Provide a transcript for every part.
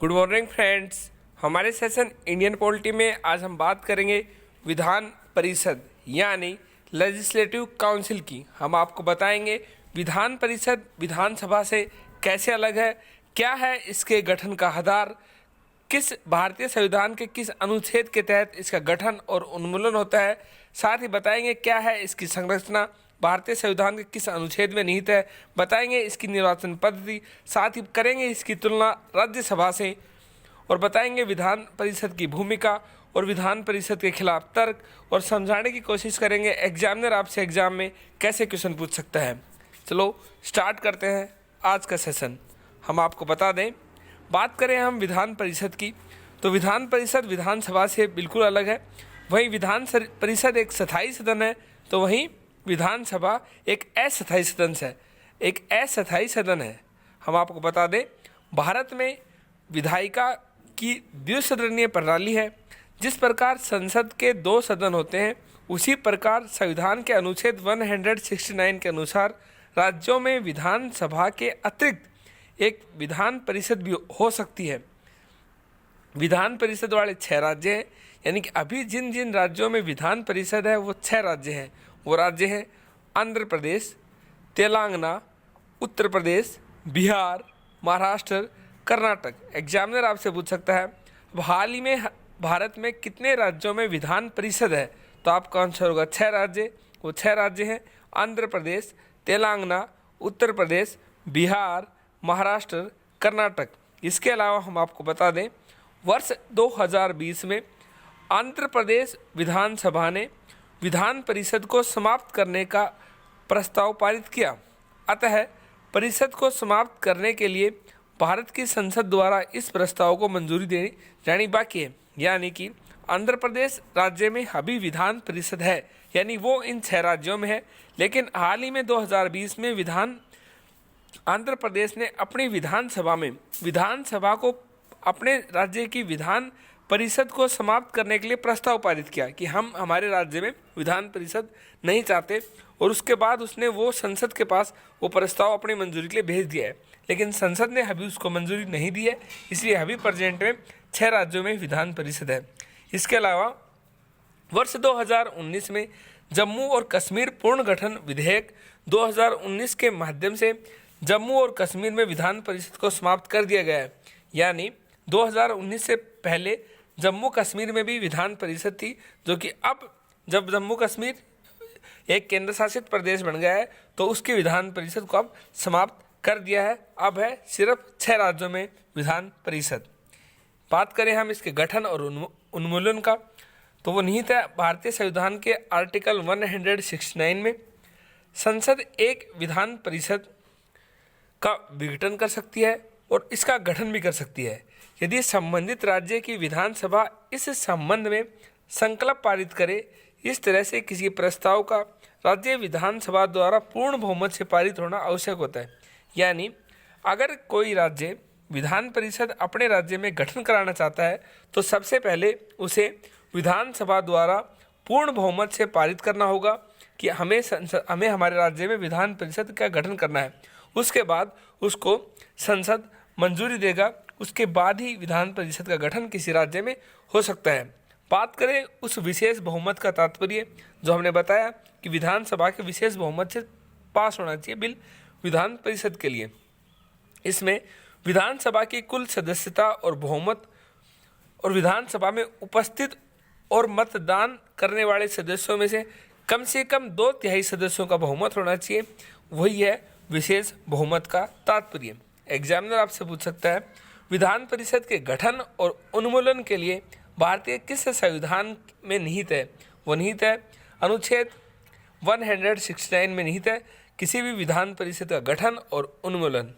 Good morning friends. हमारे session Indian polity में आज हम बात करेंगे विधान परिषद यानी लेजिस्लेटिव काउंसिल की। हम आपको बताएंगे विधान परिषद विधानसभा से कैसे अलग है, क्या है इसके गठन का आधार, किस भारतीय संविधान के किस अनुच्छेद के तहत इसका गठन और उन्मूलन होता है, साथ ही बताएंगे क्या है इसकी संरचना, भारतीय संविधान के किस अनुच्छेद में निहित है, बताएंगे इसकी निर्वाचन पद्धति, साथ ही करेंगे इसकी तुलना राज्यसभा से और बताएंगे विधान परिषद की भूमिका और विधान परिषद के खिलाफ तर्क और समझाने की कोशिश करेंगे एग्जामिनर आपसे एग्जाम में कैसे क्वेश्चन पूछ सकता है। चलो स्टार्ट करते हैं आज का सेशन। हम आपको बता दें, बात करें हम विधान परिषद की तो विधान परिषद विधानसभा से बिल्कुल अलग है। वहीं विधान परिषद एक स्थायी सदन है तो वहीं विधानसभा एक अस्थायी सदन है। हम आपको बता दें, भारत में विधायिका की द्विसदनीय प्रणाली है। जिस प्रकार संसद के 2 सदन होते हैं उसी प्रकार संविधान के अनुच्छेद 169 के अनुसार राज्यों में विधानसभा के अतिरिक्त एक विधान परिषद भी हो सकती है। विधान परिषद वाले 6 राज्य हैं, यानी कि अभी जिन जिन राज्यों में विधान परिषद है वो 6 राज्य हैं। वो राज्य हैं आंध्र प्रदेश, तेलंगाना, उत्तर प्रदेश, बिहार, महाराष्ट्र, कर्नाटक। एग्जामिनर आपसे पूछ सकता है अब हाल ही में भारत में कितने राज्यों में विधान परिषद है, तो आपका आंसर होगा 6 राज्य। वो 6 राज्य हैं आंध्र प्रदेश, तेलंगाना, उत्तर प्रदेश, बिहार, महाराष्ट्र, कर्नाटक। इसके अलावा हम आपको बता दें, वर्ष 2020 में आंध्र प्रदेश विधानसभा ने विधान परिषद को समाप्त करने का प्रस्ताव पारित किया। अतः परिषद को समाप्त करने के लिए भारत की संसद द्वारा इस प्रस्ताव को मंजूरी देनी जानी बाकी है। यानी कि आंध्र प्रदेश राज्य में अभी विधान परिषद है, यानी वो इन 6 राज्यों में है। लेकिन हाल ही में 2020 में आंध्र प्रदेश ने अपनी विधानसभा को अपने राज्य की विधान परिषद को समाप्त करने के लिए प्रस्ताव पारित किया कि हम हमारे राज्य में विधान परिषद नहीं चाहते, और उसके बाद उसने वो संसद के पास वो प्रस्ताव अपनी मंजूरी के लिए भेज दिया है। लेकिन संसद ने अभी उसको मंजूरी नहीं दी है, इसलिए अभी प्रेजेंट में 6 राज्यों में विधान परिषद है। इसके अलावा वर्ष 2019 में जम्मू और कश्मीर पुनर्गठन विधेयक 2019 के माध्यम से जम्मू और कश्मीर में विधान परिषद को समाप्त कर दिया गया है। यानी 2019 से पहले जम्मू कश्मीर में भी विधान परिषद थी, जो कि अब जब जम्मू कश्मीर एक केंद्र शासित प्रदेश बन गया है तो उसकी विधान परिषद को अब समाप्त कर दिया है। अब है सिर्फ 6 राज्यों में विधान परिषद। बात करें हम इसके गठन और उन्मूलन का तो वो निहित है भारतीय संविधान के आर्टिकल 169 में। संसद एक विधान परिषद का विघटन कर सकती है और इसका गठन भी कर सकती है यदि संबंधित राज्य की विधानसभा इस संबंध में संकल्प पारित करे। इस तरह से किसी प्रस्ताव का राज्य विधानसभा द्वारा पूर्ण बहुमत से पारित होना आवश्यक होता है। यानी अगर कोई राज्य विधान परिषद अपने राज्य में गठन कराना चाहता है तो सबसे पहले उसे विधानसभा द्वारा पूर्ण बहुमत से पारित करना होगा कि हमें हमारे राज्य में विधान परिषद का गठन करना है। उसके बाद उसको संसद मंजूरी देगा, उसके बाद ही विधान परिषद का गठन किसी राज्य में हो सकता है। बात करें उस विशेष बहुमत का तात्पर्य, जो हमने बताया कि विधानसभा के विशेष बहुमत से पास होना चाहिए बिल विधान परिषद के लिए। इसमें विधानसभा की कुल सदस्यता और बहुमत और विधानसभा में उपस्थित और मतदान करने वाले सदस्यों में से कम 2/3 सदस्यों का बहुमत होना चाहिए। वही है विशेष बहुमत का तात्पर्य। एग्जामिनर आपसे पूछ सकता है विधान परिषद के गठन और उन्मूलन के लिए भारतीय किस संविधान में निहित है। वो निहित है अनुच्छेद 169 में निहित है किसी भी विधान परिषद का गठन और उन्मूलन।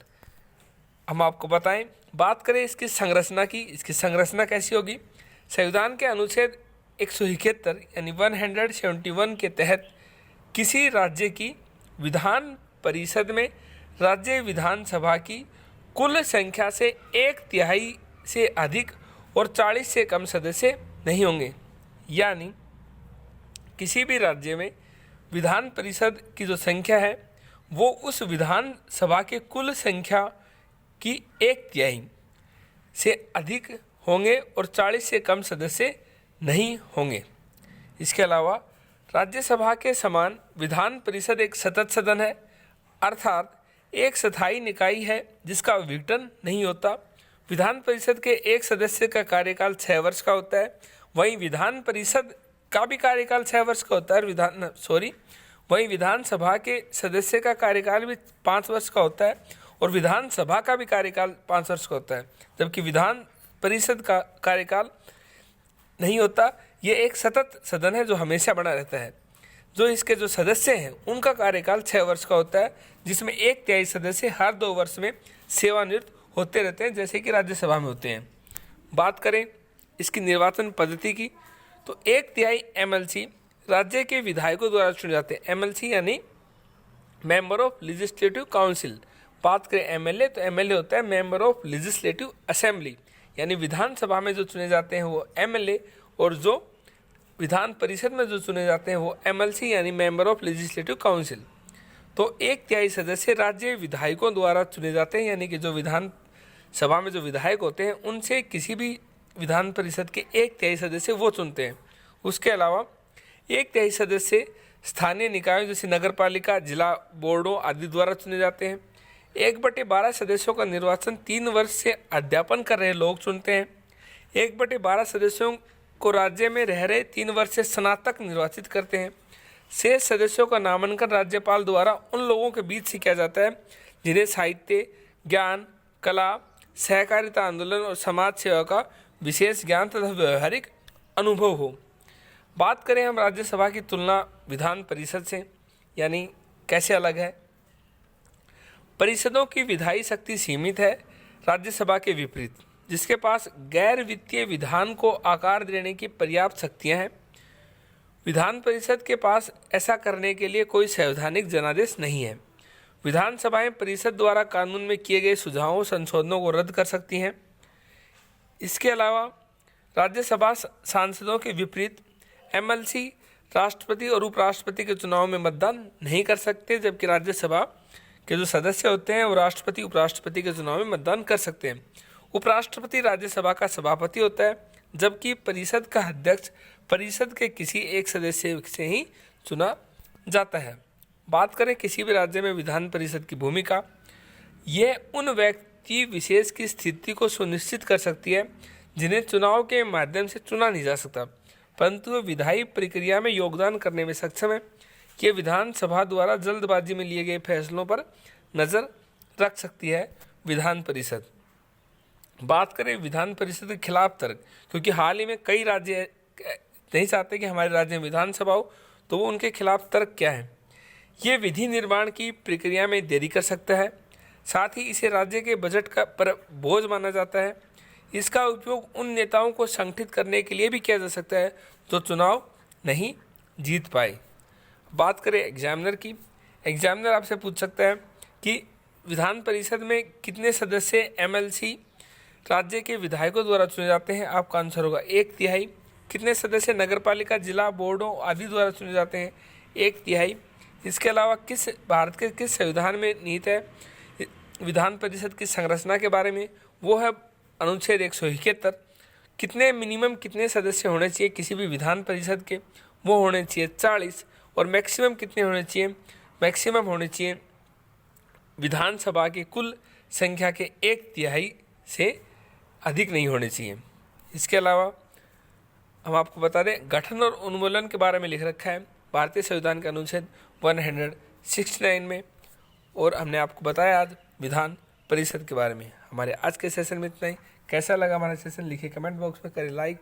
हम आपको बताएं, बात करें इसकी संरचना की। इसकी संरचना कैसी होगी। संविधान के अनुच्छेद 171 यानी 171 के तहत किसी राज्य की विधान परिषद में राज्य विधानसभा की कुल संख्या से 1/3 से अधिक और 40 से कम सदस्य नहीं होंगे। यानी किसी भी राज्य में विधान परिषद की जो संख्या है वो उस विधानसभा के कुल संख्या की 1/3 से अधिक होंगे और 40 से कम सदस्य नहीं होंगे। इसके अलावा राज्यसभा के समान विधान परिषद एक सतत सदन है, अर्थात एक स्थायी निकाय है जिसका विघटन नहीं होता। विधान परिषद के एक सदस्य का कार्यकाल 6 वर्ष का होता है, वहीं विधान परिषद का भी कार्यकाल 6 वर्ष का होता है वहीं विधानसभा के सदस्य का कार्यकाल भी 5 वर्ष का होता है और विधानसभा का भी कार्यकाल 5 वर्ष का होता है, जबकि विधान परिषद का कार्यकाल नहीं होता। ये एक सतत सदन है जो हमेशा बना रहता है। जो इसके जो सदस्य हैं उनका कार्यकाल 6 वर्ष का होता है, जिसमें 1/3 सदस्य हर 2 वर्ष में सेवानिवृत्त होते रहते हैं, जैसे कि राज्यसभा में होते हैं। बात करें इसकी निर्वाचन पद्धति की, तो 1/3 MLC राज्य के विधायकों द्वारा चुने जाते हैं। MLC यानी मेंबर ऑफ लेजिस्लेटिव काउंसिल। बात करें MLA, तो MLA होता है मेंबर ऑफ लेजिस्लेटिव असेंबली, यानी विधानसभा में जो चुने जाते हैं वो MLA, और जो विधान परिषद में जो चुने जाते हैं वो MLC यानी मेंबर ऑफ लेजिस्लेटिव काउंसिल। तो 1/3 सदस्य राज्य विधायकों द्वारा चुने जाते हैं, यानी कि जो विधान सभा में जो विधायक होते हैं उनसे किसी भी विधान परिषद के 1/3 सदस्य वो चुनते हैं। उसके अलावा 1/3 सदस्य स्थानीय निकायों जैसे नगरपालिका, जिला बोर्डों आदि द्वारा चुने जाते हैं। 1/12 सदस्यों का निर्वाचन 3 वर्ष से अध्यापन कर रहे लोग चुनते हैं। 1/12 सदस्यों को राज्य में रह रहे 3 वर्ष से स्नातक निर्वाचित करते हैं। शेष सदस्यों का नामांकन राज्यपाल द्वारा उन लोगों के बीच से किया जाता है जिन्हें साहित्य, ज्ञान, कला, सहकारिता आंदोलन और समाज सेवा का विशेष ज्ञान तथा व्यवहारिक अनुभव हो। बात करें हम राज्यसभा की तुलना विधान परिषद से, यानी कैसे अलग है। परिषदों की विधायी शक्ति सीमित है, राज्यसभा के विपरीत, जिसके पास गैर वित्तीय विधान को आकार देने की पर्याप्त शक्तियां हैं। विधान परिषद के पास ऐसा करने के लिए कोई संवैधानिक जनादेश नहीं है। विधानसभाएं परिषद द्वारा कानून में किए गए सुझावों संशोधनों को रद्द कर सकती हैं। इसके अलावा राज्यसभा सांसदों के विपरीत MLC राष्ट्रपति और उपराष्ट्रपति के चुनाव में मतदान नहीं कर सकते, जबकि राज्यसभा के जो सदस्य होते हैं वो राष्ट्रपति उपराष्ट्रपति के चुनाव में मतदान कर सकते हैं। उपराष्ट्रपति राज्यसभा का सभापति होता है, जबकि परिषद का अध्यक्ष परिषद के किसी एक सदस्य से ही चुना जाता है। बात करें किसी भी राज्य में विधान परिषद की भूमिका, यह उन व्यक्ति विशेष की स्थिति को सुनिश्चित कर सकती है जिन्हें चुनाव के माध्यम से चुना नहीं जा सकता, परंतु वे विधायी प्रक्रिया में योगदान करने में सक्षम है। ये विधानसभा द्वारा जल्दबाजी में लिए गए फैसलों पर नज़र रख सकती है विधान परिषद। बात करें विधान परिषद के खिलाफ तर्क, क्योंकि हाल ही में कई राज्य नहीं चाहते कि हमारे राज्य में विधानसभा हो, तो वो उनके खिलाफ तर्क क्या है। ये विधि निर्माण की प्रक्रिया में देरी कर सकता है, साथ ही इसे राज्य के बजट का पर बोझ माना जाता है। इसका उपयोग उन नेताओं को संगठित करने के लिए भी किया जा सकता है जो चुनाव नहीं जीत पाए। बात करें एग्जामिनर की, एग्जामिनर आपसे पूछ सकता है कि विधान परिषद में कितने सदस्य MLC राज्य के विधायकों द्वारा चुने जाते हैं। आपका आंसर होगा 1/3। कितने सदस्य नगरपालिका, जिला बोर्डों आदि द्वारा चुने जाते हैं, 1/3। इसके अलावा भारत के किस संविधान में निहित है विधान परिषद की संरचना के बारे में, वो है अनुच्छेद 171। कितने सदस्य होने चाहिए किसी भी विधान परिषद के, वो होने चाहिए 40। और मैक्सिमम कितने होने चाहिए, मैक्सिमम होने चाहिए विधानसभा की कुल संख्या के 1/3 से अधिक नहीं होने चाहिए। इसके अलावा हम आपको बता दें गठन और उन्मूलन के बारे में लिख रखा है भारतीय संविधान के अनुच्छेद 169 में, और हमने आपको बताया आज विधान परिषद के बारे में। हमारे आज के सेशन में इतना ही। कैसा लगा हमारा सेशन लिखिए कमेंट बॉक्स में, करें लाइक।